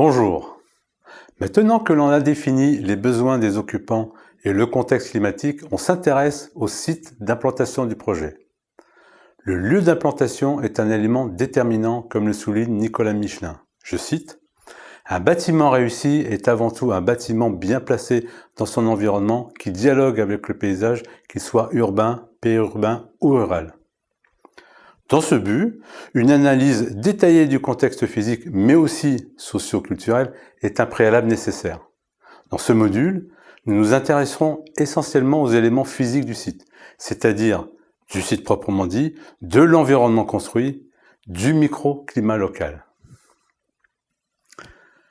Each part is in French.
Bonjour. Maintenant que l'on a défini les besoins des occupants et le contexte climatique, on s'intéresse au site d'implantation du projet. Le lieu d'implantation est un élément déterminant, comme le souligne Nicolas Michelin. Je cite: « Un bâtiment réussi est avant tout un bâtiment bien placé dans son environnement qui dialogue avec le paysage, qu'il soit urbain, périurbain ou rural. » Dans ce but, une analyse détaillée du contexte physique, mais aussi socio-culturel, est un préalable nécessaire. Dans ce module, nous nous intéresserons essentiellement aux éléments physiques du site, c'est-à-dire du site proprement dit, de l'environnement construit, du microclimat local.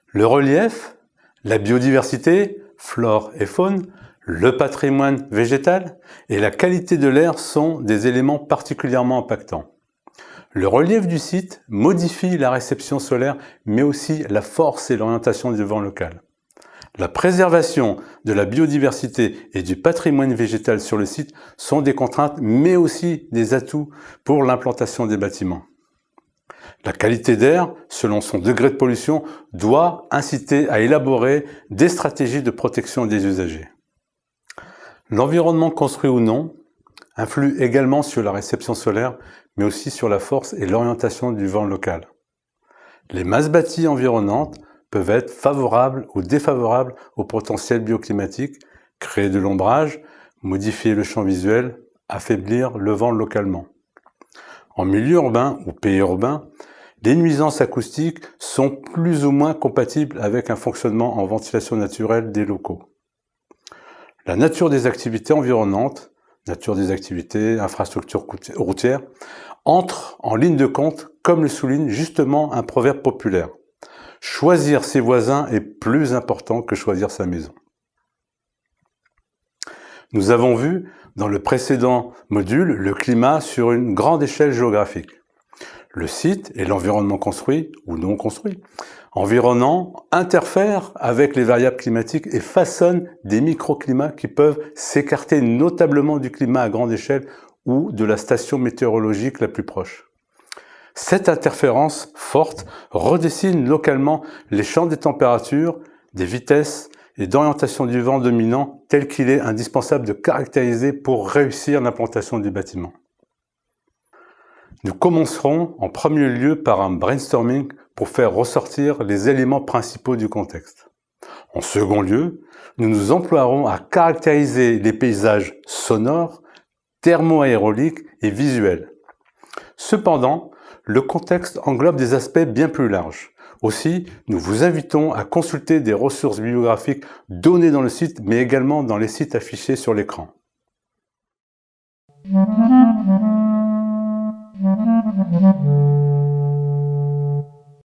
Le relief, la biodiversité, flore et faune, le patrimoine végétal et la qualité de l'air sont des éléments particulièrement impactants. Le relief du site modifie la réception solaire, mais aussi la force et l'orientation du vent local. La préservation de la biodiversité et du patrimoine végétal sur le site sont des contraintes, mais aussi des atouts pour l'implantation des bâtiments. La qualité d'air, selon son degré de pollution, doit inciter à élaborer des stratégies de protection des usagers. L'environnement construit ou non influe également sur la réception solaire, mais aussi sur la force et l'orientation du vent local. Les masses bâties environnantes peuvent être favorables ou défavorables au potentiel bioclimatique, créer de l'ombrage, modifier le champ visuel, affaiblir le vent localement. En milieu urbain ou périurbain, les nuisances acoustiques sont plus ou moins compatibles avec un fonctionnement en ventilation naturelle des locaux. La nature des activités environnantes, nature des activités, infrastructures routières, entre en ligne de compte, comme le souligne justement un proverbe populaire. Choisir ses voisins est plus important que choisir sa maison. Nous avons vu dans le précédent module le climat sur une grande échelle géographique. Le site et l'environnement construit ou non construit environnant interfèrent avec les variables climatiques et façonnent des microclimats qui peuvent s'écarter notablement du climat à grande échelle ou de la station météorologique la plus proche. Cette interférence forte redessine localement les champs des températures, des vitesses et d'orientation du vent dominant tel qu'il est indispensable de caractériser pour réussir l'implantation du bâtiment. Nous commencerons en premier lieu par un brainstorming pour faire ressortir les éléments principaux du contexte. En second lieu, nous nous emploierons à caractériser les paysages sonores, thermo-aéroliques et visuels. Cependant, le contexte englobe des aspects bien plus larges. Aussi, nous vous invitons à consulter des ressources bibliographiques données dans le site, mais également dans les sites affichés sur l'écran.